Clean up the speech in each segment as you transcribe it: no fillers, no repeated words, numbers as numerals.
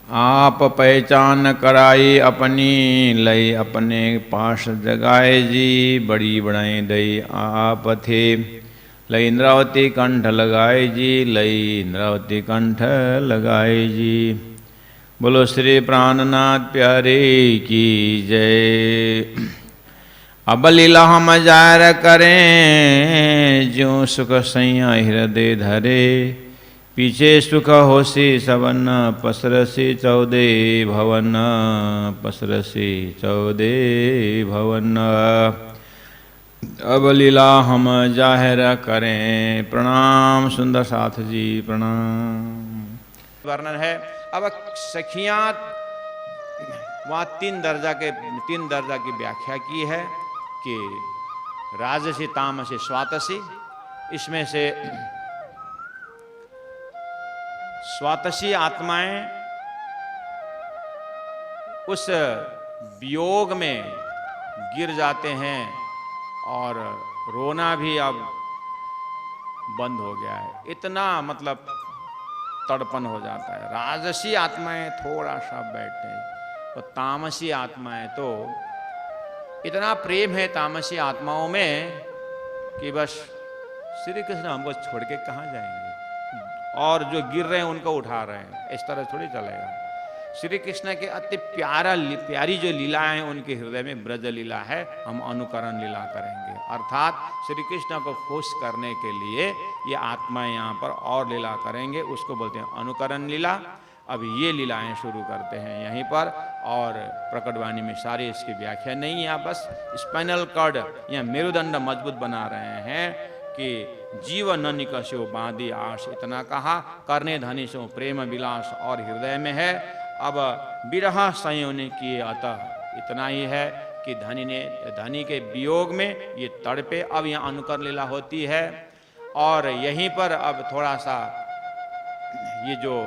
आप पहचान कराई अपनी, लई अपने पास जगाए जी। बड़ी बड़ाई दई आप थे, लई इंद्रावती कंठ लगाए जी। लई इंद्रावती कंठ लगाए जी। बोलो श्री प्राणनाथ प्यारे की जय। अब लीला हम जार करें, ज्यों सुख सैया हृदय धरे। पीछे सुख होसी सवन, पसरसी 14 भवन। पसरसी 14 भवन। अब लीला हम जाहिर करें। प्रणाम सुंदर साथ जी, प्रणाम। वर्णन है। अब सखियां वहाँ तीन दर्जा की व्याख्या की है कि राजसी, तामसी, स्वातसी। इसमें से स्वातसी आत्माएं उस वियोग में गिर जाते हैं और रोना भी अब बंद हो गया है। इतना मतलब तड़पन हो जाता है। राजसी आत्माएं थोड़ा सा बैठे, तो तामसी आत्माएं तो इतना प्रेम है तामसी आत्माओं में कि बस श्री कृष्ण हमको छोड़ के कहाँ जाएंगे, और जो गिर रहे हैं उनको उठा रहे हैं। इस तरह थोड़ी चलेगा। श्री कृष्ण के अति प्यारी जो लीला है उनके हृदय में ब्रज लीला है, हम अनुकरण लीला करेंगे। अर्थात श्री कृष्ण को खुश करने के लिए ये आत्माएं यहाँ पर और लीला करेंगे, उसको बोलते हैं अनुकरण लीला। अब ये लीलाएं शुरू करते हैं यहीं पर, और प्रकटवाणी में सारी इसकी व्याख्या नहीं है। बस स्पाइनल कॉर्ड या मेरुदंड मजबूत बना रहे हैं कि जीव न निकस्यो बांधी आश, इतना कहा। करने धनी सो प्रेम विलास और हृदय में है। अब विरह संयोने किए, अतः इतना ही है कि धनी के वियोग में ये तड़पे। अब यहाँ अनुकरण लीला होती है, और यहीं पर अब थोड़ा सा ये जो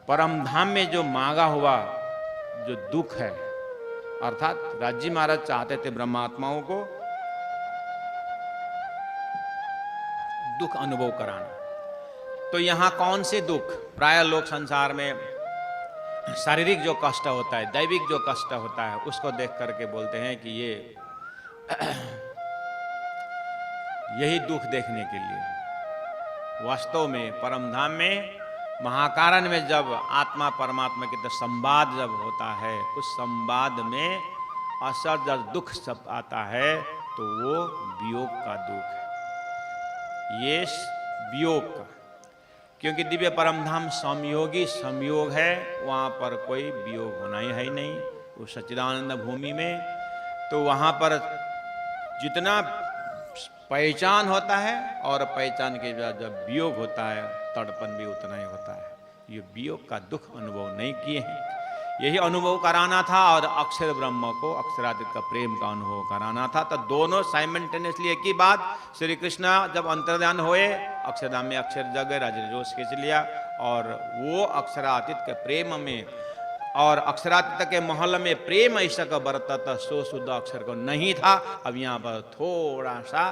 परम धाम में जो मांगा हुआ जो दुख है, अर्थात राजी महाराज चाहते थे ब्रह्मात्माओं को दुख अनुभव कराना। तो यहाँ कौन से दुख? प्राय लोग संसार में शारीरिक जो कष्ट होता है, दैविक जो कष्ट होता है, उसको देख करके बोलते हैं कि ये यही दुख देखने के लिए। वास्तव में परम धाम में महाकारण में जब आत्मा परमात्मा के संवाद जब होता है, उस संवाद में असर जब दुख सब आता है तो वो वियोग का दुख है। ये वियोग का, क्योंकि दिव्य परम धाम संयोगी संयोग है, वहाँ पर कोई वियोग होना ही है नहीं। वो सच्चिदानंद भूमि में तो वहाँ पर जितना पहचान होता है, और पहचान के बाद जब वियोग होता है तड़पन भी उतना ही होता है। ये वियोग का दुख अनुभव नहीं किए हैं, यही अनुभव कराना था। और अक्षर ब्रह्म को अक्षरादित का प्रेम का अनुभव कराना था। तो दोनों साइमल्टेनियसली एक ही बात। श्री कृष्ण जब अंतर्ध्यान हुए, अक्षरधाम में अक्षर जगह राज जोश खींच लिया, और वो अक्षरातीत के प्रेम में और अक्षरातीत के महल में प्रेम ऐसा का बरतता सो शुद्ध अक्षर को नहीं था। अब यहाँ पर थोड़ा सा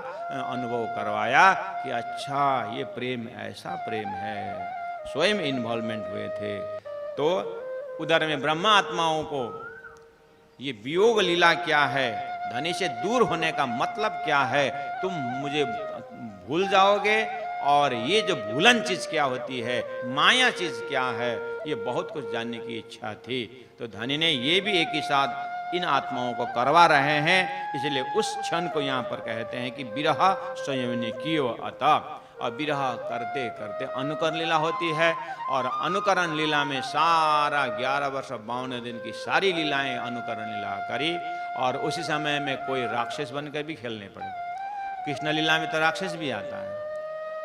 अनुभव करवाया कि अच्छा ये प्रेम ऐसा प्रेम है, स्वयं इन्वॉल्वमेंट हुए थे। तो उधर में ब्रह्मा आत्माओं को ये वियोग लीला क्या है, धनी से दूर होने का मतलब क्या है, तुम मुझे भूल जाओगे, और ये जो भूलन चीज क्या होती है, माया चीज क्या है, ये बहुत कुछ जानने की इच्छा थी। तो धनी ने ये भी एक ही साथ इन आत्माओं को करवा रहे हैं। इसलिए उस क्षण को यहाँ पर कहते हैं कि विरह स्वयं ने कियो अतः। और विरह करते करते अनुकरण लीला होती है, और अनुकरण लीला में सारा 11 वर्ष 52 दिन की सारी लीलाएं अनुकरण लीला करी। और उसी समय में कोई राक्षस बनकर भी खेलने पड़े। कृष्ण लीला में तो राक्षस भी आता है,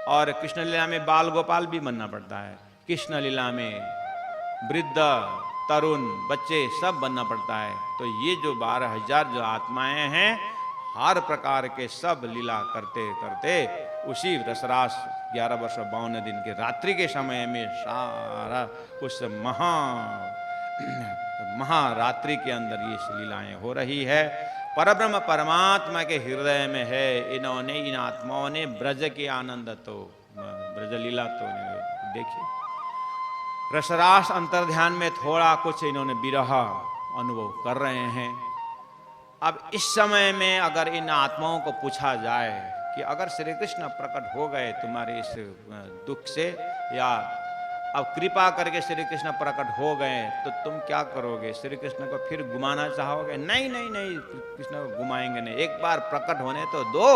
और कृष्ण लीला में बाल गोपाल भी बनना पड़ता है। कृष्ण लीला में वृद्ध तरुण बच्चे सब बनना पड़ता है। तो ये जो 12,000 जो आत्माएं हैं, हर प्रकार के सब लीला करते करते उसी रसरास 11 वर्ष 52 दिन के रात्रि के समय में सारा उस महारात्रि के अंदर ये लीलाएं हो रही है। परब्रह्म परमात्मा के हृदय में है। इन्होंने, इन आत्माओं ने ब्रज के आनंद तो, ब्रज लीला तो देखिए। रसरास अंतर्ध्यान में थोड़ा कुछ इन्होंने विरह अनुभव कर रहे हैं। अब इस समय में अगर इन आत्माओं को पूछा जाए कि अगर श्री कृष्ण प्रकट हो गए तुम्हारे इस दुख से, या अब कृपा करके श्री कृष्ण प्रकट हो गए तो तुम क्या करोगे? श्री कृष्ण को फिर घुमाना चाहोगे? नहीं नहीं नहीं, कृष्ण को घुमाएंगे नहीं, एक बार प्रकट होने तो दो,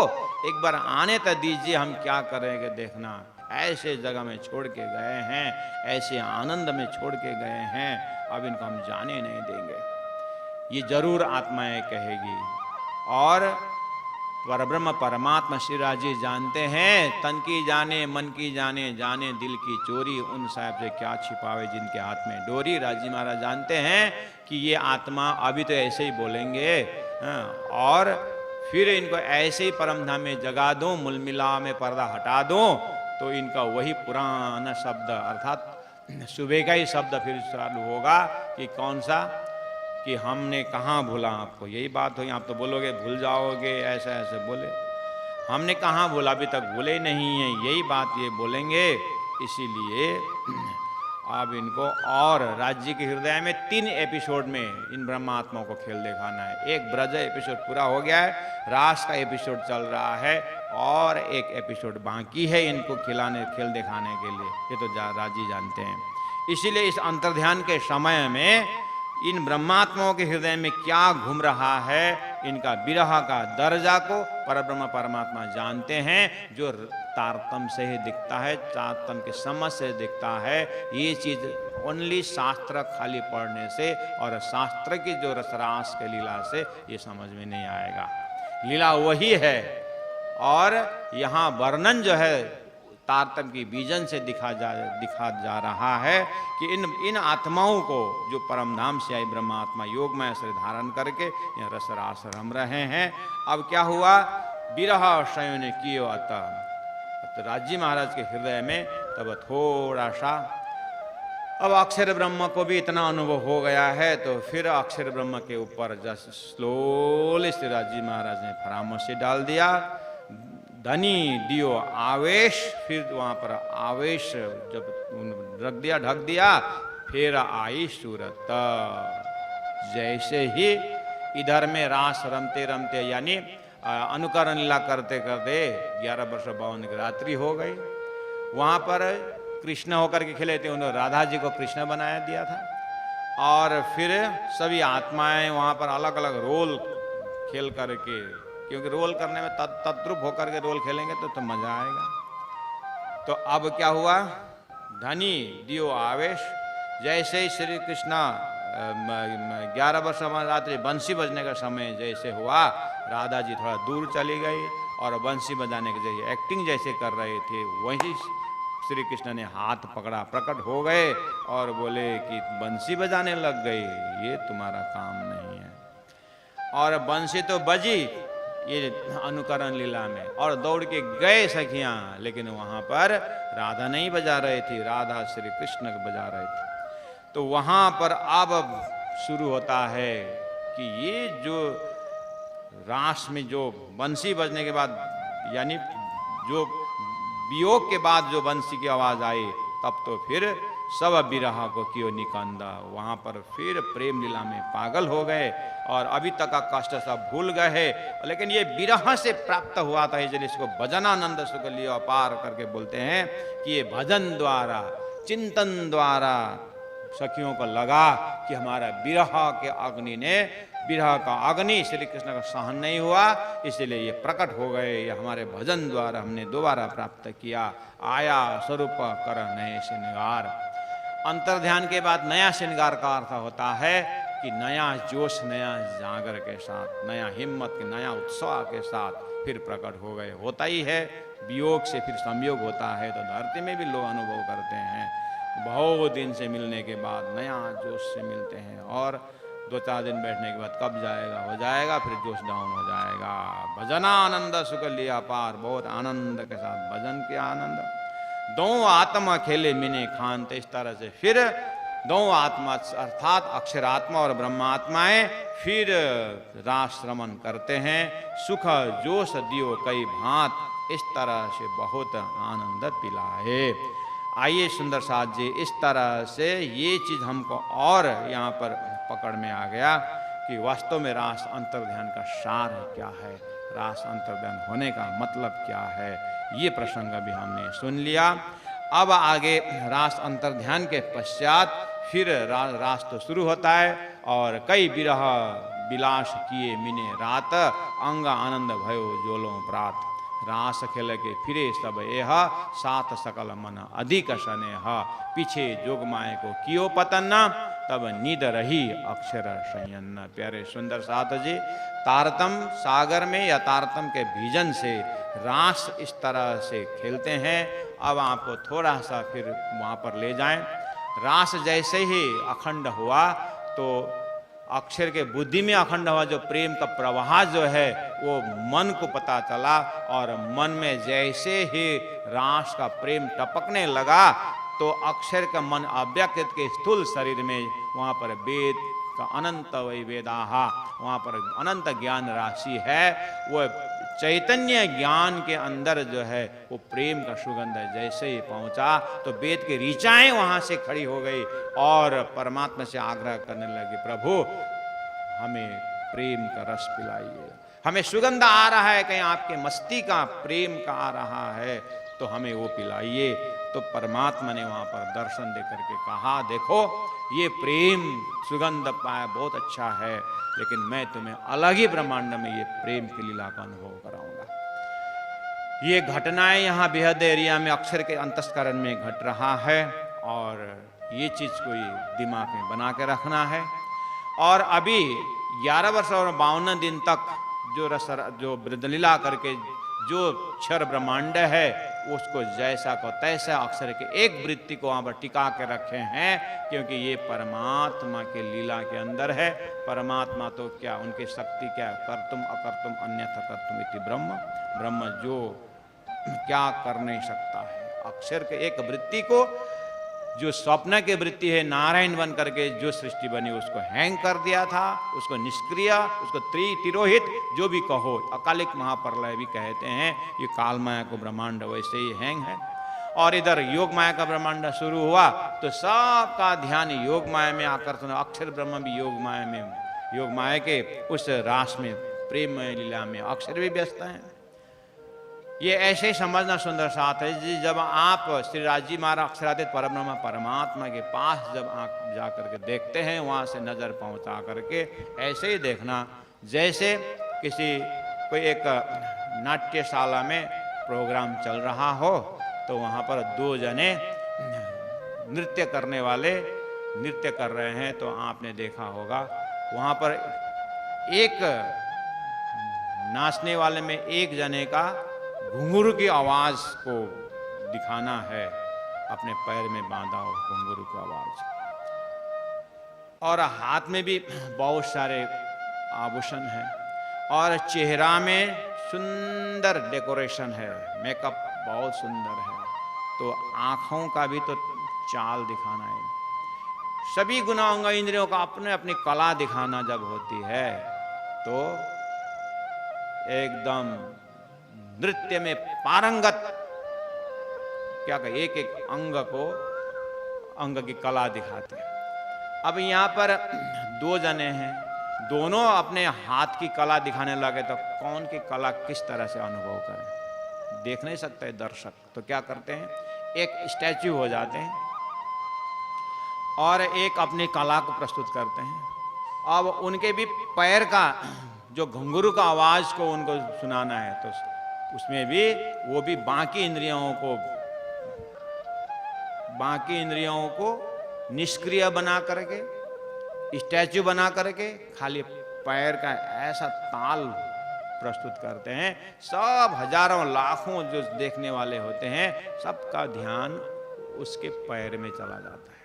एक बार आने तो दीजिए, हम क्या करेंगे देखना। ऐसे जगह में छोड़ के गए हैं, ऐसे आनंद में छोड़ के गए हैं, अब इनको हम जाने नहीं देंगे, ये जरूर आत्माएं कहेगी। और परब्रह्म परमात्मा श्री राज जी जानते हैं, तन की जाने मन की जाने, जाने दिल की चोरी, उन साहब से क्या छिपावे जिनके हाथ में डोरी। राजी महाराज जानते हैं कि ये आत्मा अभी तो ऐसे ही बोलेंगे, और फिर इनको ऐसे ही परमधाम में जगा दूं, मुलमिला में पर्दा हटा दूं, तो इनका वही पुराना शब्द अर्थात सुबह का ही शब्द फिर चालू होगा कि कौन सा, कि हमने कहाँ भूला आपको। यही बात हुई, आप तो बोलोगे भूल जाओगे, ऐसे ऐसे बोले, हमने कहाँ भूला, अभी तक भूले नहीं है, यही बात ये बोलेंगे। इसीलिए अब इनको और राज्य के हृदय में 3 एपिसोड में इन ब्रह्मात्माओं को खेल दिखाना है। एक ब्रज एपिसोड पूरा हो गया है, रास का एपिसोड चल रहा है, और एक एपिसोड बाकी है इनको खिलाने खेल दिखाने के लिए, ये तो राजी जानते हैं। इसीलिए इस अंतर्ध्यान के समय में इन ब्रह्मात्माओं के हृदय में क्या घूम रहा है, इनका विरह का दर्जा को परब्रह्म परमात्मा जानते हैं। जो तारतम से ही दिखता है, तारतम के समझ से दिखता है, ये चीज ओनली शास्त्र खाली पढ़ने से और शास्त्र की जो रसरास के लीला से ये समझ में नहीं आएगा। लीला वही है, और यहाँ वर्णन जो है तारतम की बीजन से दिखा जा रहा है कि इन आत्माओं को जो परमधाम से आई ब्रह्मात्मा योगमय शरीर धारण करके यह रसरास रम रहे हैं। अब क्या हुआ? विरह शयन कियो अतः, तो राजी महाराज के हृदय में तब थोड़ा सा, अब अक्षर ब्रह्म को भी इतना अनुभव हो गया है, तो फिर अक्षर ब्रह्म के ऊपर जस्ट स्लोली श्री राजी महाराज ने परामर्श डाल दिया, धनी दियो आवेश। फिर वहाँ पर आवेश जब रख दिया, ढक दिया, फिर आई सूरत। जैसे ही इधर में रास रमते रमते, यानी अनुकरण लीला करते करते 11 वर्ष 52 की रात्रि हो गई। वहाँ पर कृष्ण होकर के खेले थे, उन्होंने राधा जी को कृष्ण बनाया दिया था, और फिर सभी आत्माएं वहाँ पर अलग अलग रोल खेल करके, क्योंकि रोल करने में तद्रुप होकर के रोल खेलेंगे तो मजा आएगा। तो अब क्या हुआ? धनी दियो आवेश। जैसे ही श्री कृष्ण 11 वर्ष रात्रि बंसी बजने का समय जैसे हुआ, राधा जी थोड़ा दूर चली गई, और बंसी बजाने के जैसे एक्टिंग जैसे कर रहे थे, वही श्री कृष्ण ने हाथ पकड़ा, प्रकट हो गए और बोले कि बंसी बजाने लग गई, ये तुम्हारा काम नहीं है। और बंसी तो बजी ये अनुकरण लीला में, और दौड़ के गए सखियां, लेकिन वहां पर राधा नहीं बजा रही थी, राधा श्री कृष्ण को बजा रहे थे। तो वहां पर अब शुरू होता है कि ये जो रास में जो बंसी बजने के बाद, यानी जो वियोग के बाद जो बंसी की आवाज आई, तब तो फिर सब विरह को क्यों निकंदा, वहां पर फिर प्रेम लीला में पागल हो गए, और अभी तक का कष्ट सब भूल गए। लेकिन ये विरह से प्राप्त हुआ था, इसलिए इसको भजनानंद सुख लियो अपार करके बोलते हैं कि ये भजन द्वारा, चिंतन द्वारा सखियों को लगा कि हमारा विरह के अग्नि ने, विरह का अग्नि श्री कृष्ण का सहन नहीं हुआ, इसलिए ये प्रकट हो गए, ये हमारे भजन द्वारा हमने दोबारा प्राप्त किया। आया स्वरूप कर नए श्रृंगार। अंतर्ध्यान के बाद नया श्रृंगार का अर्थ होता है कि नया जोश, नया जागर के साथ, नया हिम्मत के, नया उत्साह के साथ फिर प्रकट हो गए। होता ही है, वियोग से फिर संयोग होता है, तो धरती में भी लोग अनुभव करते हैं, बहुत दिन से मिलने के बाद नया जोश से मिलते हैं, और 2-4 दिन बैठने के बाद कब जाएगा, हो जाएगा, फिर जोश डाउन हो जाएगा। भजनानंद सुख लिया पार, बहुत आनंद के साथ भजन के आनंद। दो आत्मा खेले मिने खान, तो इस तरह से फिर दो आत्मा अर्थात अक्षरात्मा और ब्रह्मात्माएं फिर रास रमन करते हैं। सुख जोश दियो कई भांत, इस तरह से बहुत आनंद पिलाए। आइए सुंदर साथ जी, इस तरह से ये चीज हमको और यहाँ पर पकड़ में आ गया कि वास्तव में रास अंतर्ध्यान का सार क्या है, रास अंतर्ध्यान होने का मतलब क्या है। ये प्रसंग भी हमने सुन लिया। अब आगे रास अंतर्ध्यान के पश्चात फिर रास तो शुरू होता है, और कई विरह विलास किए मिने रात, अंग आनंद भयो जोलो प्रात। रास खेल के फिरे सब यह, सात सकल मन अधिक स्नेह। पीछे जोगमाए को कियो पतन, तब नींद रही अक्षर संयन। प्यारे सुंदर साथ जी, तारतम सागर में या तारतम के भीजन से रास इस तरह से खेलते हैं। अब आपको थोड़ा सा फिर वहाँ पर ले जाएं। रास जैसे ही अखंड हुआ तो अक्षर के बुद्धि में अखंड हुआ, जो प्रेम का प्रवाह जो है वो मन को पता चला, और मन में जैसे ही रास का प्रेम टपकने लगा तो अक्षर का मन अव्यक्त के स्थूल शरीर में वहाँ पर वेद का अनंत वही वेदाहा, वहाँ पर अनंत ज्ञान राशि है। वो चैतन्य ज्ञान के अंदर जो है वो प्रेम का सुगंध जैसे ही पहुंचा तो वेद की ऋचाएं वहां से खड़ी हो गई, और परमात्मा से आग्रह करने लगे, प्रभु हमें प्रेम का रस पिलाइए, हमें सुगंध आ रहा है, कहीं आपके मस्ती का प्रेम का आ रहा है तो हमें वो पिलाइए। तो परमात्मा ने वहां पर दर्शन दे करके कहा, देखो ये प्रेम सुगंध पाया बहुत अच्छा है, लेकिन मैं तुम्हें अलग ही ब्रह्मांड में ये प्रेम की लीला का अनुभव कराऊंगा। ये घटनाएं यहाँ बेहद एरिया में अक्षर के अंतस्करण में घट रहा है, और ये चीज को दिमाग में बना के रखना है। और अभी 11 वर्ष और 52 दिन तक जो वृद्धलीला करके जो क्षर ब्रह्मांड है उसको जैसा को तैसा अक्षर के एक वृत्ति को वहां पर टिका के रखे हैं, क्योंकि ये परमात्मा के लीला के अंदर है। परमात्मा तो क्या, उनकी शक्ति क्या, कर्तुम अकर्तुम अन्यथा कर्तुम इति ब्रह्म, ब्रह्म जो क्या कर नहीं सकता है। अक्षर के एक वृत्ति को, जो स्वप्न की वृत्ति है, नारायण बन करके जो सृष्टि बनी उसको हैंग कर दिया था, उसको निष्क्रिय, उसको तिरोहित जो भी कहो, अकालिक महाप्रलय भी कहते हैं, ये काल माया को ब्रह्मांड वैसे ही हैंग है। और इधर योग माया का ब्रह्मांड शुरू हुआ तो सबका ध्यान योग माया में आकर्षण, अक्षर ब्रह्म भी योग माया में, योग माया के उस रास में, प्रेम लीला में अक्षर भी व्यस्त हैं। ये ऐसे समझना सुंदर साथ है जी, जब आप श्री राजी महाराज अक्षरातीत परब्रह्म परमात्मा के पास जब आप जा करके देखते हैं, वहाँ से नज़र पहुँचा करके ऐसे ही देखना जैसे किसी कोई एक नाट्यशाला में प्रोग्राम चल रहा हो, तो वहाँ पर 2 जने नृत्य करने वाले नृत्य कर रहे हैं, तो आपने देखा होगा वहाँ पर एक नाचने वाले में एक जने का घुंघरू की आवाज को दिखाना है, अपने पैर में बांधा हो घुंघरू की आवाज, और हाथ में भी बहुत सारे आभूषण हैं, और चेहरा में सुंदर डेकोरेशन है, मेकअप बहुत सुंदर है, तो आँखों का भी तो चाल दिखाना है। सभी गुणांग इंद्रियों का अपने अपनी कला दिखाना जब होती है तो एकदम नृत्य में पारंगत, क्या कहे, एक एक अंग की कला दिखाते हैं। अब यहाँ पर 2 जने हैं, दोनों अपने हाथ की कला दिखाने लगे, तो कौन की कला किस तरह से अनुभव करें, देख नहीं सकते दर्शक। तो क्या करते हैं, एक स्टैच्यू हो जाते हैं और एक अपनी कला को प्रस्तुत करते हैं। अब उनके भी पैर का जो घुंघरू का आवाज को उनको सुनाना है, तो उसमें भी वो भी बाकी इंद्रियों को निष्क्रिय बना करके, स्टैच्यू बना करके खाली पैर का ऐसा ताल प्रस्तुत करते हैं। सब हजारों लाखों जो देखने वाले होते हैं, सबका ध्यान उसके पैर में चला जाता है,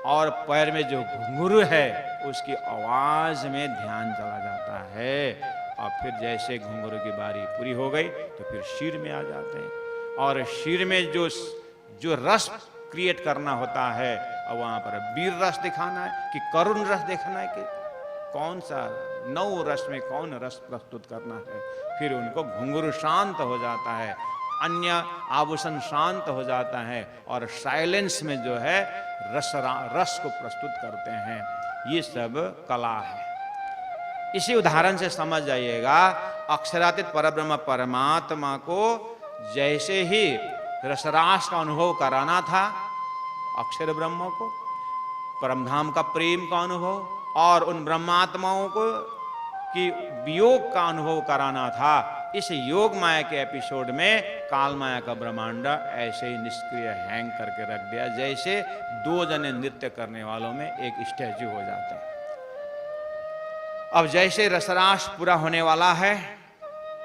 और पैर में जो घुंघरू है उसकी आवाज में ध्यान चला जाता है। और फिर जैसे घुंघरू की बारी पूरी हो गई तो फिर शिर में आ जाते हैं, और शिर में जो रस क्रिएट करना होता है, और वहाँ पर वीर रस दिखाना है कि करुण रस दिखाना है, कि कौन सा 9 रस में कौन रस प्रस्तुत करना है। फिर उनको घुंघरू शांत हो जाता है, अन्य आभूषण शांत हो जाता है और साइलेंस में जो है रस को प्रस्तुत करते हैं। ये सब कला है। इसी उदाहरण से समझ जाइएगा, अक्षरातीत परब्रह्म परमात्मा को जैसे ही रसरास का अनुभव कराना था अक्षर ब्रह्म को, परमधाम का प्रेम का अनुभव और उन ब्रह्मात्माओं को कि वियोग का अनुभव कराना था, इस योग माया के एपिसोड में काल माया का ब्रह्मांड ऐसे ही निष्क्रिय हैंग करके रख दिया, जैसे दो जने नृत्य करने वालों में एक स्टैचू हो जाता है। अब जैसे रसरास पूरा होने वाला है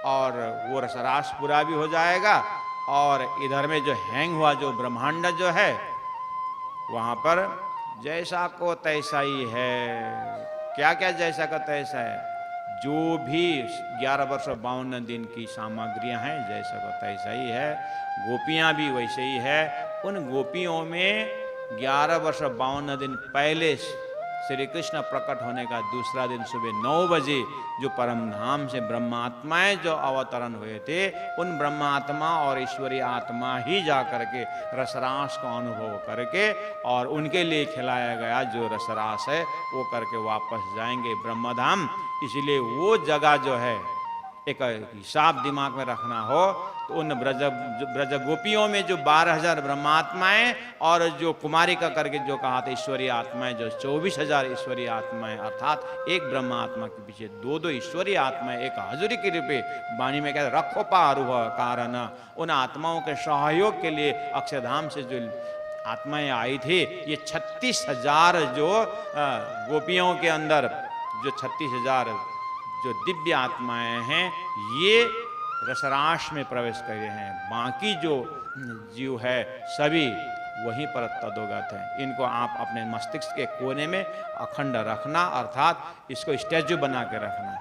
और वो रसरास पूरा भी हो जाएगा और इधर में जो हैंग हुआ जो ब्रह्मांड जो है वहां पर जैसा को तैसा ही है। क्या क्या जैसा का तैसा है? जो भी 11 वर्ष 52 दिन की सामग्रियां हैं जैसा को तैसा ही है। गोपियां भी वैसे ही है। उन गोपियों में 11 वर्ष 52 दिन पहले श्री कृष्ण प्रकट होने का दूसरा दिन सुबह 9 बजे जो परमधाम से ब्रह्मात्माएं जो अवतरण हुए थे, उन ब्रह्मात्मा और ईश्वरीय आत्मा ही जा करके रसरास का अनुभव करके और उनके लिए खिलाया गया जो रसरास है वो करके वापस जाएंगे ब्रह्मधाम। इसलिए वो जगह जो है एक हिसाब दिमाग में रखना हो तो उन ब्रज गोपियों में जो 12,000 ब्रह्मात्माएं और जो कुमारी का करके जो कहा था ईश्वरीय आत्माएं जो 24,000 ईश्वरीय आत्माएं, अर्थात एक ब्रह्मात्मा के पीछे दो दो ईश्वरीय आत्माएं एक हजूरी के रूपे वाणी में कहते रखो पारुह कारण। उन आत्माओं के सहयोग के लिए अक्षरधाम से जो आत्माएं आई थी, ये 36,000 जो गोपियों के अंदर जो 36,000 जो दिव्य आत्माएं हैं ये रसरास में प्रवेश कर रहे हैं। बाकी जो जीव है सभी वहीं पर तदोगत हैं। इनको आप अपने मस्तिष्क के कोने में अखंड रखना, अर्थात इसको स्टैचू बना के रखना।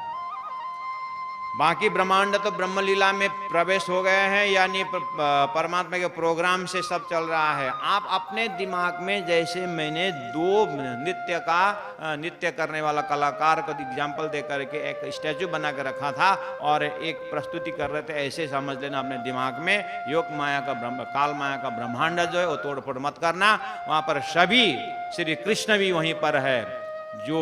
बाकी ब्रह्मांड तो ब्रह्मलीला में प्रवेश हो गए हैं, यानी परमात्मा के प्रोग्राम से सब चल रहा है। आप अपने दिमाग में जैसे मैंने दो नृत्य करने वाला कलाकार को एग्जाम्पल दे करके एक स्टैचू बना के रखा था और एक प्रस्तुति कर रहे थे, ऐसे समझ लेना अपने दिमाग में योग माया का काल माया का ब्रह्मांड जो है वो तोड़ फोड़ मत करना। वहाँ पर सभी श्री कृष्ण भी वहीं पर है, जो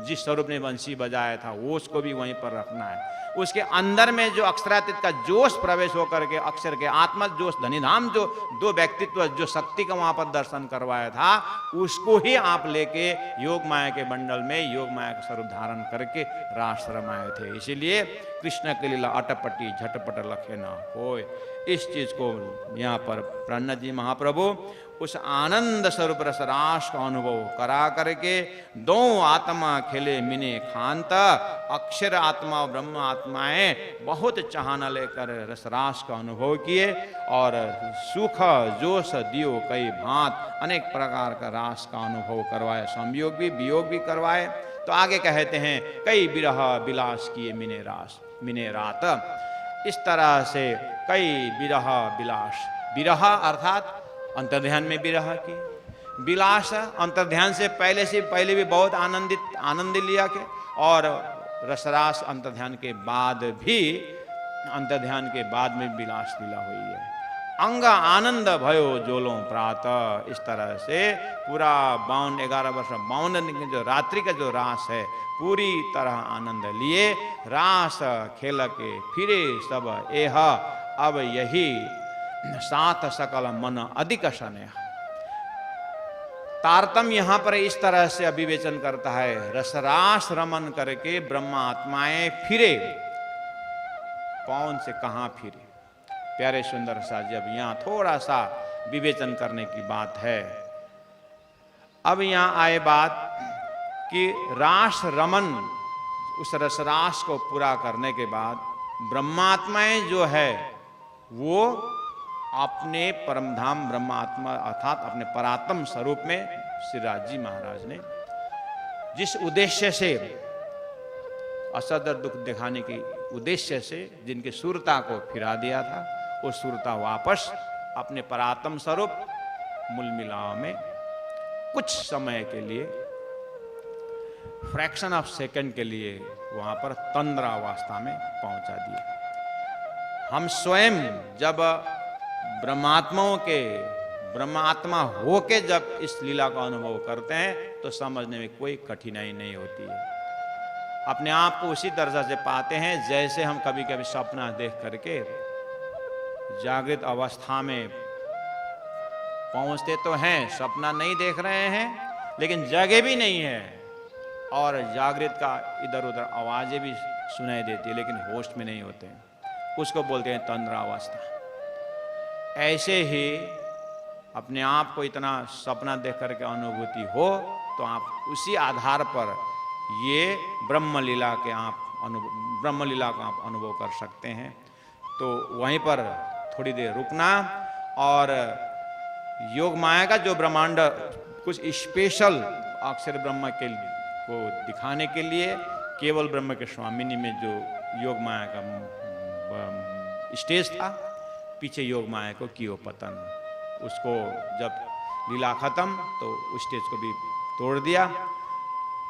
जिस स्वरूप ने बंसी बजाया था वो उसको भी वहीं पर रखना है। उसके अंदर में जो अक्षरातीत का जोश प्रवेश होकर के अक्षर के आत्मा जोश धनीधाम जो दो व्यक्तित्व जो शक्ति का वहां पर दर्शन करवाया था, उसको ही आप लेके योग माया के मंडल में योग माया का स्वरूप धारण करके रास रमाए थे। इसीलिए कृष्ण के लीला अटपटी झटपट लखे न होय, इस चीज को यहाँ पर प्रणत जी महाप्रभु उस आनंद स्वरूप रसरास का अनुभव करा करके दो आत्मा खेले मिने खांत, अक्षर आत्मा ब्रह्म आत्माएं बहुत चाहना लेकर रसरास का अनुभव किए और सुख जोश दियो कई भांत अनेक प्रकार का रास का अनुभव करवाए, संयोग भी वियोग भी करवाए। तो आगे कहते हैं कई बिरह बिलास किए मिने रास मिने रात। इस तरह से कई बिरह बिलास, बिरह अर्थात अंतर्ध्यान में विरह की, विलास अंतर्ध्यान से पहले भी बहुत आनंद लिया के और रसरास अंतर्ध्यान के बाद भी, अंतर्ध्यान के बाद में विलास लीला हुई है। अंग आनंद भयो जोलों प्रातः, इस तरह से पूरा 11 वर्ष 52 दिन की जो रात्रि का जो रास है पूरी तरह आनंद लिए, रास खेल के फिरे सब एह, अब यही साथ सकल मन अधिक स्नेह। तारतम यहां पर इस तरह से अभिवेचन करता है, रसरास रमन करके ब्रह्मा आत्माएं फिरे, कौन से कहां फिरे। प्यारे सुंदर सा जब यहां थोड़ा सा विवेचन करने की बात है। अब यहां आए बात कि रास रमन, उस रसरास को पूरा करने के बाद ब्रह्मात्माएं जो है वो अपने परमधाम ब्रह्मात्मा अर्थात अपने परात्म स्वरूप में श्री राज महाराज ने जिस उद्देश्य से असद दुख दिखाने के उद्देश्य से जिनकी सुरता को फिरा दिया था, वो सुरता वापस अपने परात्म स्वरूप मूल मिलाव में कुछ समय के लिए, फ्रैक्शन ऑफ सेकंड के लिए वहां पर तंद्रावस्था में पहुंचा दिया। हम स्वयं जब ब्रह्मात्मा होके जब इस लीला का अनुभव करते हैं तो समझने में कोई कठिनाई नहीं होती है। अपने आप को उसी दर्जा से पाते हैं जैसे हम कभी कभी सपना देख करके जागृत अवस्था में पहुंचते तो हैं, सपना नहीं देख रहे हैं लेकिन जगह भी नहीं है और जागृत का इधर उधर आवाजें भी सुनाई देती है लेकिन होश में नहीं होते हैं, उसको बोलते हैं तंद्रावस्था। ऐसे ही अपने आप को इतना सपना देख करके अनुभूति हो तो आप उसी आधार पर ये ब्रह्मलीला का आप अनुभव कर सकते हैं। तो वहीं पर थोड़ी देर रुकना और योग माया का जो ब्रह्मांड कुछ स्पेशल अक्षर ब्रह्म के को दिखाने के लिए केवल ब्रह्म के स्वामिनी में जो योग माया का स्टेज था, पीछे योग माया को कियो पतन, उसको जब लीला खत्म तो उस स्टेज को भी तोड़ दिया,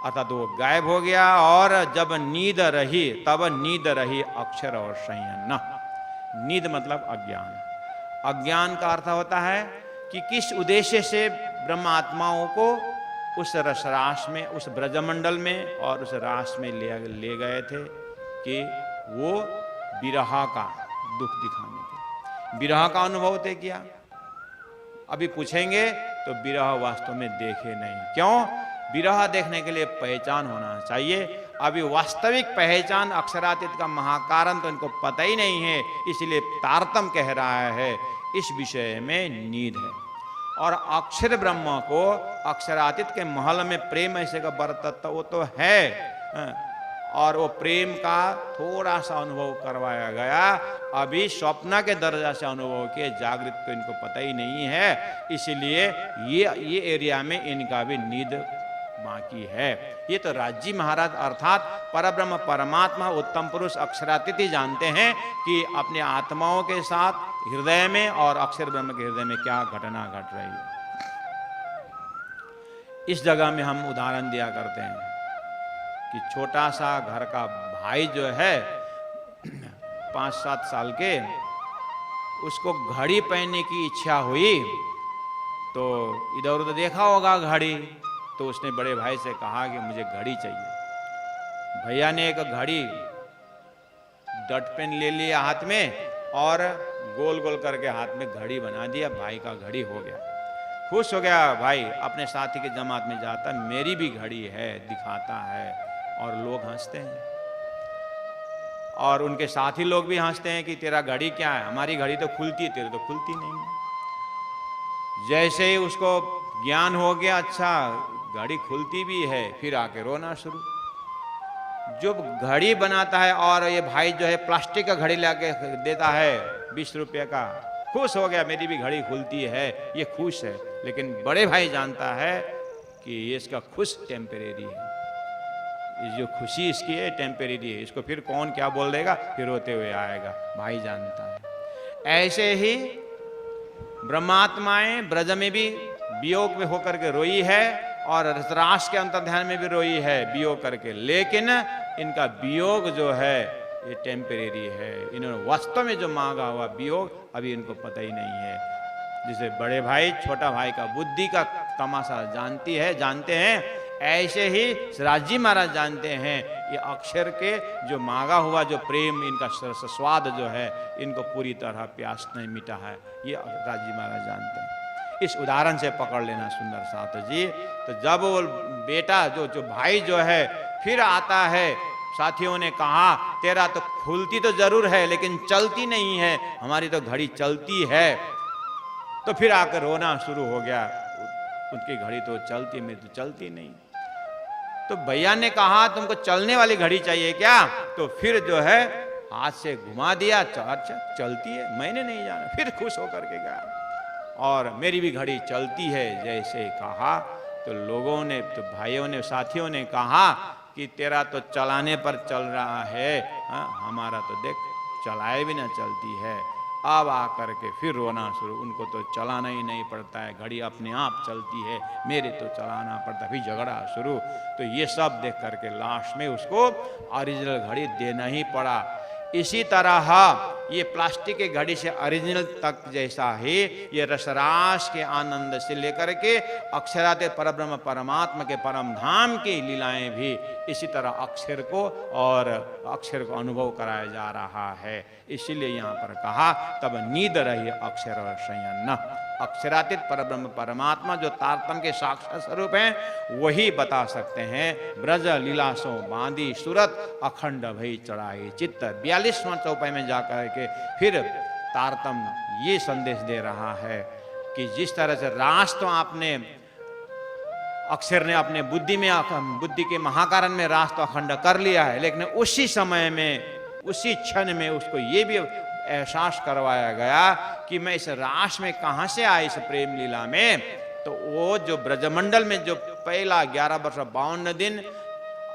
अर्थात वो गायब हो गया। और जब नींद रही तब नींद रही अक्षर और संयम। नींद मतलब अज्ञान। अज्ञान का अर्थ होता है कि किस उद्देश्य से ब्रह्म आत्माओं को उस रसरास में, उस ब्रजमंडल में और उस रास में ले गए थे कि वो विरह का दुख दिखाने के, विरह का अनुभव थे किया। अभी पूछेंगे तो विरह वास्तव में देखे नहीं। क्यों? विरह देखने के लिए पहचान होना चाहिए। अभी वास्तविक पहचान अक्षरातीत का महाकारण तो इनको पता ही नहीं है, इसलिए तारतम कह रहा है इस विषय में नींद है। और अक्षर ब्रह्म को अक्षरातीत के महल में प्रेम ऐसे का बरतत्व वो तो है, और वो प्रेम का थोड़ा सा अनुभव करवाया गया। अभी स्वप्न के दर्जा से अनुभव किए, जागृत को इनको पता ही नहीं है, इसलिए ये एरिया में इनका भी नींद बाकी है। ये तो राजी महाराज अर्थात परब्रह्म परमात्मा उत्तम पुरुष अक्षरातीत ही जानते हैं कि अपने आत्माओं के साथ हृदय में और अक्षर ब्रह्म के हृदय में क्या घटना घट रही है। इस जगह में हम उदाहरण दिया करते हैं कि छोटा सा घर का भाई जो है 5-7 साल के, उसको घड़ी पहनने की इच्छा हुई तो इधर उधर देखा होगा घड़ी, तो उसने बड़े भाई से कहा कि मुझे घड़ी चाहिए। भैया ने एक घड़ी डट पेन ले लिया हाथ में और गोल गोल करके हाथ में घड़ी बना दिया। भाई का घड़ी हो गया, खुश हो गया भाई, अपने साथी के जमात में जाता मेरी भी घड़ी है, दिखाता है, और लोग हंसते हैं और उनके साथी लोग भी हंसते हैं कि तेरा घड़ी क्या है, हमारी घड़ी तो खुलती है, तेरी तो खुलती नहीं है। जैसे ही उसको ज्ञान हो गया अच्छा घड़ी खुलती भी है, फिर आके रोना शुरू। जो घड़ी बनाता है और ये भाई जो है प्लास्टिक का घड़ी लाके देता है 20 रुपये का, खुश हो गया मेरी भी घड़ी खुलती है, ये खुश है। लेकिन बड़े भाई जानता है कि ये इसका खुश टेम्परेरी है, ये जो खुशी इसकी है टेम्परेरी है, इसको फिर कौन क्या बोल देगा, फिर होते हुए आएगा, भाई जानता है। ऐसे ही ब्रह्मात्माएं ब्रज में भी वियोग में होकर के रोई है और रसरास के अंतर्ध्यान में भी रोई है वियोग करके, लेकिन इनका वियोग जो है ये टेम्परेरी है। इन्होंने वास्तव में जो मांगा हुआ वियोग अभी इनको पता ही नहीं है। जिसे बड़े भाई छोटा भाई का बुद्धि का तमाशा जानते हैं, ऐसे ही राजी महाराज जानते हैं ये अक्षर के जो मांगा हुआ जो प्रेम, इनका स्वाद जो है, इनको पूरी तरह प्यास नहीं मिटा है, ये राजी महाराज जानते हैं। इस उदाहरण से पकड़ लेना सुंदर साथ जी। तो जब वो बेटा जो भाई जो है फिर आता है, साथियों ने कहा तेरा तो खुलती तो जरूर है लेकिन चलती नहीं है, हमारी तो घड़ी चलती है। तो फिर आकर रोना शुरू हो गया, उनकी घड़ी तो चलती, मेरी तो चलती नहीं। तो भैया ने कहा तुमको चलने वाली घड़ी चाहिए क्या? तो फिर जो है हाथ से घुमा दिया, अच्छा चलती है, मैंने नहीं जाना। फिर खुश होकर के गया और मेरी भी घड़ी चलती है जैसे कहा। तो लोगों ने, तो भाइयों ने, साथियों ने कहा कि तेरा तो चलाने पर चल रहा है, हमारा तो देख चलाए भी ना चलती है। अब आकर के फिर रोना शुरू, उनको तो चलाना ही नहीं पड़ता है, घड़ी अपने आप चलती है, मेरे तो चलाना पड़ता है। फिर झगड़ा शुरू। तो ये सब देख करके लास्ट में उसको ओरिजिनल घड़ी देना ही पड़ा। इसी तरह ये प्लास्टिक के घड़ी से ओरिजिनल तक जैसा ही ये रसरास के आनंद से लेकर के अक्षरातीत परब्रह्म परमात्मा के परम धाम की लीलाएं भी इसी तरह अक्षर को अनुभव कराया जा रहा है। इसीलिए यहाँ पर कहा तब नींद रही अक्षर और शयन। अक्षरातीत परब्रह्म परमात्मा जो तारतम्य के साक्षात स्वरूप हैं वही बता सकते हैं। ब्रज लीला सो बांधी सूरत अखंड भई चढ़ाई चित्त। 42वां चौपाई में जाकर के फिर तारतम्य ये संदेश दे रहा है कि जिस तरह से रास तो आपने अक्षर ने अपने बुद्धि के महाकारण में रास तो अखंड कर लिया है, लेकिन उसी समय में उसी क्षण में उसको ये भी एहसास करवाया गया कि मैं इस रास में कहाँ से आया इस प्रेम लीला में। तो वो जो ब्रजमंडल में जो पहला 11 वर्ष 52 दिन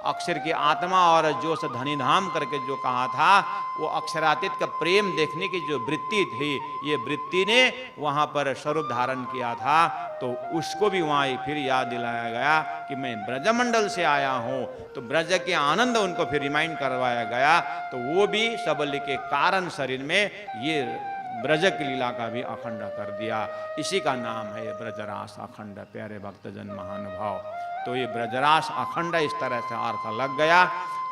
अक्षर की आत्मा और जोश धनी धाम करके जो कहा था, वो अक्षरातीत का प्रेम देखने की जो वृत्ति थी, ये वृत्ति ने वहाँ पर स्वरूप धारण किया था। तो उसको भी वहाँ फिर याद दिलाया गया कि मैं ब्रजमंडल से आया हूँ। तो ब्रज के आनंद उनको फिर रिमाइंड करवाया गया। तो वो भी सबल के कारण शरीर में ये ब्रज की लीला का भी अखंड कर दिया। इसी का नाम है ब्रजरास अखंड। प्यारे भक्तजन महानुभाव, तो ये ब्रजरास अखंड इस तरह से अर्थ लग गया।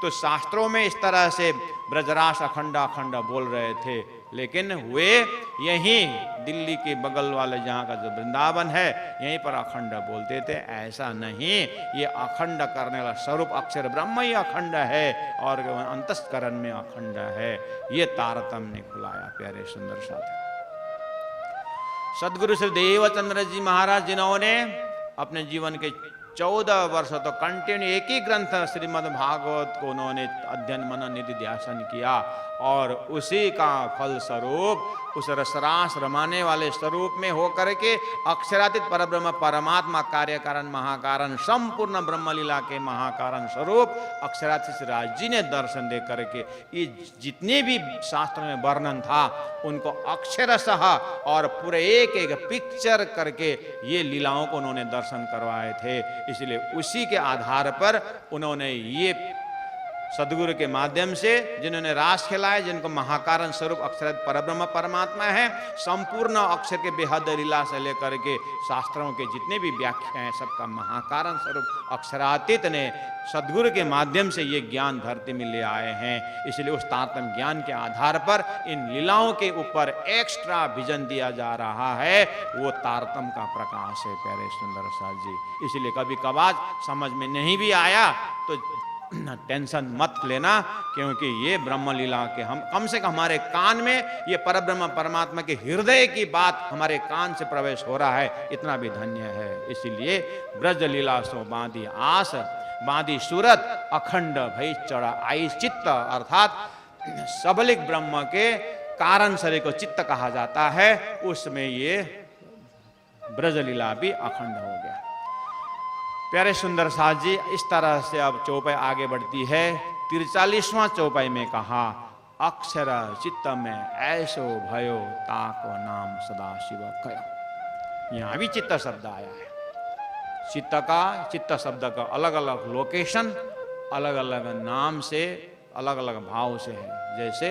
तो शास्त्रों में इस तरह से ब्रजरास अखंड अखंड बोल रहे थे, लेकिन वे यहीं दिल्ली के बगल वाले जहाँ का जो वृंदावन है यहीं पर अखंड बोलते थे। ऐसा नहीं, ये अखंड करने वाला स्वरूप अक्षर ब्रह्म ही अखंड है और अंतस्करण में अखंड है। ये तारतम्य ने खुलाया। प्यारे सुंदर साथी, सदगुरु श्री देवचंद्र जी महाराज जिन्होंने अपने जीवन के 14 वर्ष तो कंटिन्यू एक ही ग्रंथ श्रीमद् भागवत को उन्होंने अध्ययन मनन निधि ध्यान किया और उसी का फल स्वरूप उस रसरास रमाने वाले स्वरूप में होकर के अक्षरातीत परब्रह्म परमात्मा कार्य कारण महाकारण संपूर्ण ब्रह्मलीला के महाकारण स्वरूप अक्षरातीत राज जी ने दर्शन दे करके ये जितने भी शास्त्र में वर्णन था उनको अक्षरशः और पूरे एक एक पिक्चर करके ये लीलाओं को उन्होंने दर्शन करवाए थे। इसलिए उसी के आधार पर उन्होंने ये सदगुरु के माध्यम से जिन्होंने रास खिलाए, जिनको महाकारण स्वरूप अक्षर परब्रह्म परमात्मा है, संपूर्ण अक्षर के बेहद लीला से लेकर के शास्त्रों के जितने भी व्याख्या हैं सबका महाकारण स्वरूप अक्षरातीत ने सदगुरु के माध्यम से ये ज्ञान धरती में ले आए हैं। इसलिए उस तारतम्य ज्ञान के आधार पर इन लीलाओं के ऊपर एक्स्ट्रा विजन दिया जा रहा है, वो तारतम्य का प्रकाश है। प्यारे सुंदर साथ जी, इसलिए कभी कभार समझ में नहीं भी आया तो टेंशन मत लेना, क्योंकि ये ब्रह्म लीला के हम कम से कम हमारे कान में ये परब्रह्म परमात्मा के हृदय की बात हमारे कान से प्रवेश हो रहा है, इतना भी धन्य है। इसीलिए ब्रज लीला सो बांधी आस बांधी सूरत अखंड भई चढ़ा आई चित्त, अर्थात सबलिक ब्रह्म के कारण शरीर को चित्त कहा जाता है, उसमें ये ब्रज लीला भी अखंड हो गया। प्यारे सुंदर साथ जी, इस तरह से अब चौपाई आगे बढ़ती है। 43वां चौपाई में कहा अक्षर चित्त में ऐसो भयो ताको नाम सदा शिव कयो। यहाँ भी चित्त शब्द आया है। चित्त शब्द का अलग अलग लोकेशन अलग अलग नाम से अलग अलग भाव से है। जैसे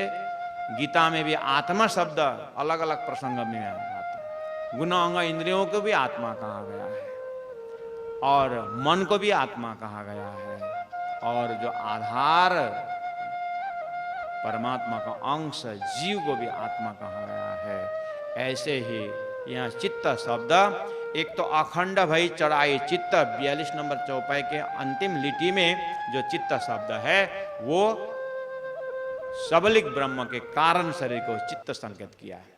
गीता में भी आत्मा शब्द अलग अलग प्रसंग में आता है। गुण अंग इंद्रियों को भी आत्मा कहा गया है और मन को भी आत्मा कहा गया है, और जो आधार परमात्मा का अंश जीव को भी आत्मा कहा गया है। ऐसे ही यहाँ चित्त शब्द एक तो अखंड भई चढ़ाई चित्त 42 नंबर चौपाई के अंतिम लिटि में जो चित्त शब्द है वो सबलिक ब्रह्म के कारण शरीर को चित्त संकेत किया है।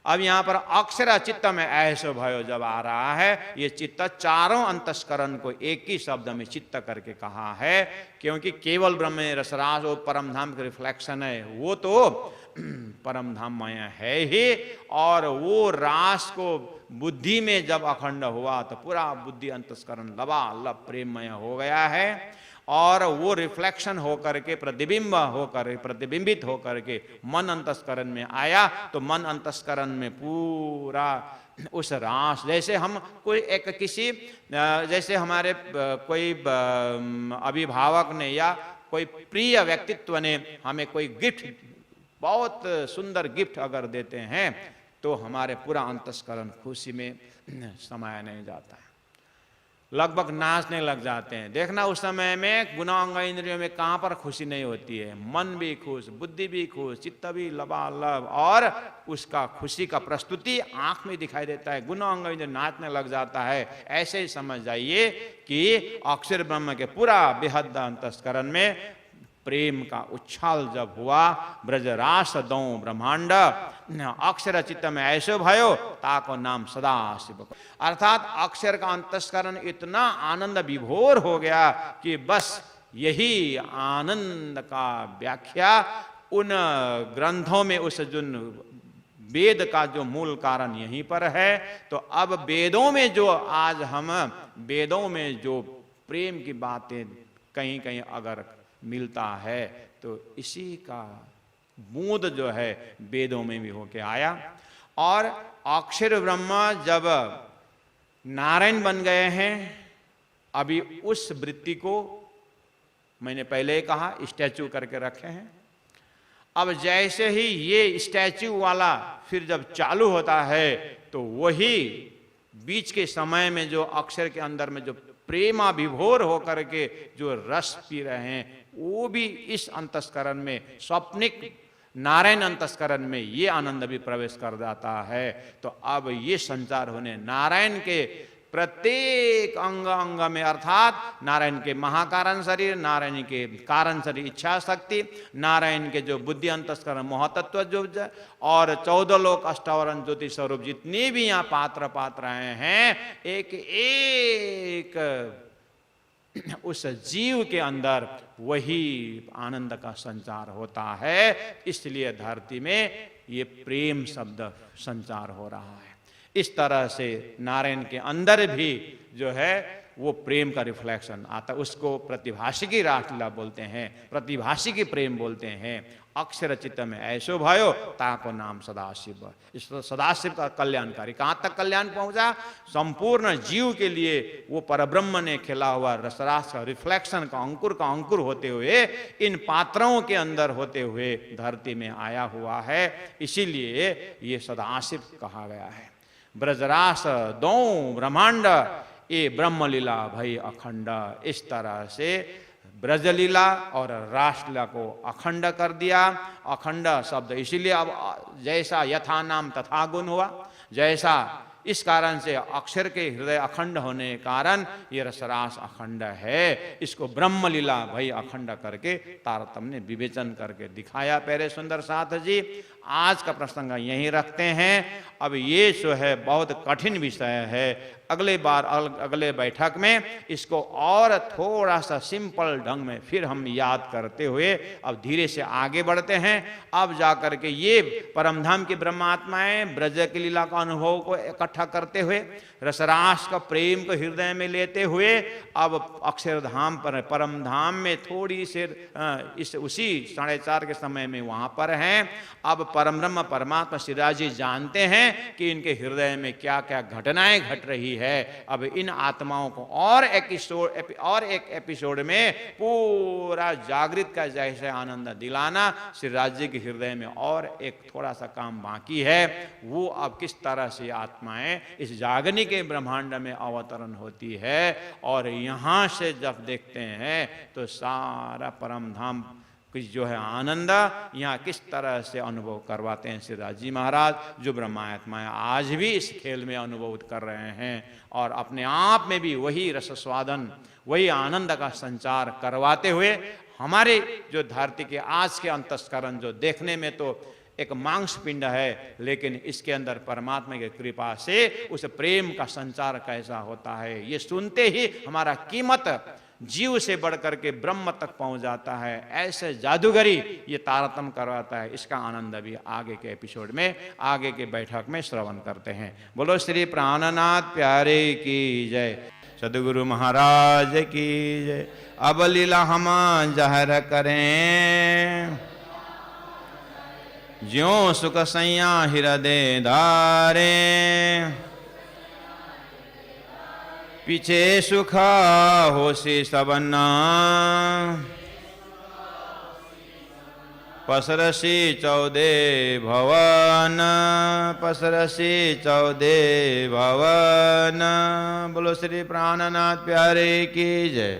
अब यहाँ पर अक्षर चित्त में ऐसो भयो जब आ रहा है, ये चित्त चारों अंतस्करण को एक ही शब्द में चित्त करके कहा है, क्योंकि केवल ब्रह्म रसरास और परम धाम के रिफ्लेक्शन है, वो तो परम धाममय है ही। और वो रास को बुद्धि में जब अखंड हुआ तो पूरा बुद्धि अंतस्करण लबालब प्रेममय हो गया है, और वो रिफ्लेक्शन होकर के प्रतिबिंबित होकर के मन अंतस्करण में आया। तो मन अंतस्करण में पूरा उस रास, जैसे हम कोई एक किसी जैसे हमारे कोई अभिभावक ने या कोई प्रिय व्यक्तित्व ने हमें कोई गिफ्ट बहुत सुंदर गिफ्ट अगर देते हैं तो हमारे पूरा अंतस्करण खुशी में समाया नहीं जाता है, लगभग नाचने लग जाते हैं। देखना उस समय में गुणांग इंद्रियों में कहाँ पर खुशी नहीं होती है, मन भी खुश, बुद्धि भी खुश, चित्त भी लबालब, और उसका खुशी का प्रस्तुति आंख में दिखाई देता है, गुणांग इंद्रिय नाचने लग जाता है। ऐसे ही समझ जाइए कि अक्षर ब्रह्म के पूरा बेहद अंतस्करण में प्रेम का उच्छाल जब हुआ, ब्रजरास दौ ब्रह्मांड अक्षर चित्त में ऐसे भयो ताको नाम सदाशिव। अर्थात अक्षर का अंतस्करण इतना आनंद विभोर हो गया कि बस यही आनंद का व्याख्या उन ग्रंथों में, उस जो वेद का जो मूल कारण यहीं पर है। तो अब वेदों में जो आज हम वेदों में जो प्रेम की बातें कहीं कहीं अगर मिलता है तो इसी का बूंद जो है वेदों में भी होके आया। और अक्षर ब्रह्म जब नारायण बन गए हैं, अभी उस वृत्ति को मैंने पहले ही कहा स्टैचू करके रखे हैं। अब जैसे ही ये स्टैचू वाला फिर जब चालू होता है तो वही बीच के समय में जो अक्षर के अंदर में जो प्रेमा विभोर होकर के जो रस पी रहे हैं, वो भी इस अंतस्करण में, स्वप्निक नारायण अंतस्करण में ये आनंद भी प्रवेश कर जाता है। तो अब ये संचार होने नारायण के प्रत्येक अंग अंग में, अर्थात नारायण के महाकारण शरीर, नारायण के कारण शरीर इच्छा शक्ति, नारायण के जो बुद्धि अंतस्करण मोहतत्व जो, और 14 लोक अष्टावरण ज्योति स्वरूप जितने भी यहाँ पात्र हैं, एक एक उस जीव के अंदर वही आनंद का संचार होता है। इसलिए धरती में ये प्रेम शब्द संचार हो रहा है। इस तरह से नारायण के अंदर भी जो है वो प्रेम का रिफ्लेक्शन आता, उसको प्रतिभाषिकी रासलीला बोलते हैं, प्रतिभाषिकी प्रेम बोलते हैं। अक्षर चित्त में ऐसो भयो ताको नाम सदाशिव। इस सदाशिव का कल्याणकारी कहाँ तक कल्याण पहुंचा, संपूर्ण जीव के लिए वो परब्रह्म ने खिला हुआ रसरास का रिफ्लेक्शन का अंकुर होते हुए इन पात्रों के अंदर होते हुए धरती में आया हुआ है। इसीलिए ये सदाशिव कहा गया है। ब्रजरास दो ब्रह्मांड ये ब्रह्मलीला भई अखंड। इस तरह से ब्रजलीला और रासलीला को अखंड कर दिया। अखंड शब्द इसीलिए अब जैसा यथा नाम तथा गुण हुआ, जैसा इस कारण से अक्षर के हृदय अखंड होने के कारण ये रसरास अखंड है। इसको ब्रह्मलीला भई अखंड करके तारतम्य विवेचन करके दिखाया प्यारे सुंदर साथ जी। आज का प्रसंग यहीं रखते हैं। अब ये जो है बहुत कठिन विषय है, अगले बार अगले बैठक में इसको और थोड़ा सा सिंपल ढंग में फिर हम याद करते हुए अब धीरे से आगे बढ़ते हैं। अब जाकर के ये परमधाम की ब्रह्मात्माएं ब्रज की लीला का अनुभव को इकट्ठा करते हुए, रसरास का प्रेम को हृदय में लेते हुए अब अक्षरधाम पर परमधाम में थोड़ी से इस उसी 4:30 के समय में वहां पर हैं। अब परमब्रह्म परमात्मा श्रीराज जी जानते हैं कि इनके हृदय में क्या क्या घटनाएं घट रही है। अब इन आत्माओं को और एक एपिसोड में पूरा जागृत का जैसे आनंद दिलाना श्रीराज जी के हृदय में और एक थोड़ा सा काम बाकी है। वो अब किस तरह से आत्माएं इस जागनी के ब्रह्मांड में अवतरण होती है और यहाँ से जब देखते हैं तो सारा परमधाम जो है आनंद यहाँ किस तरह से अनुभव करवाते हैं श्रीराज जी महाराज, जो ब्रह्मात्माएं आज भी इस खेल में अनुभव कर रहे हैं और अपने आप में भी वही रस स्वादन, वही आनंद का संचार करवाते हुए हमारे जो धरती के आज के अंतस्करण जो देखने में तो एक मांस पिंड है, लेकिन इसके अंदर परमात्मा की कृपा से उस प्रेम का संचार कैसा होता है ये सुनते ही हमारा कीमत जीव से बढ़कर के ब्रह्म तक पहुंच जाता है। ऐसे जादूगरी ये तारतम्य करवाता है। इसका आनंद भी आगे के एपिसोड में, आगे के बैठक में श्रवण करते हैं। बोलो श्री प्राणनाथ प्यारे की जय, सदगुरु महाराज की जय। अब लीला हम जहर करें, ज्यों सुख सैया हृदय धारे, पीछे सुखा होशी सबन्ना, पसरसी चौदे भवन, पसरसी चौदे भवन। बोलो श्री प्राणनाथ प्यारे की जय।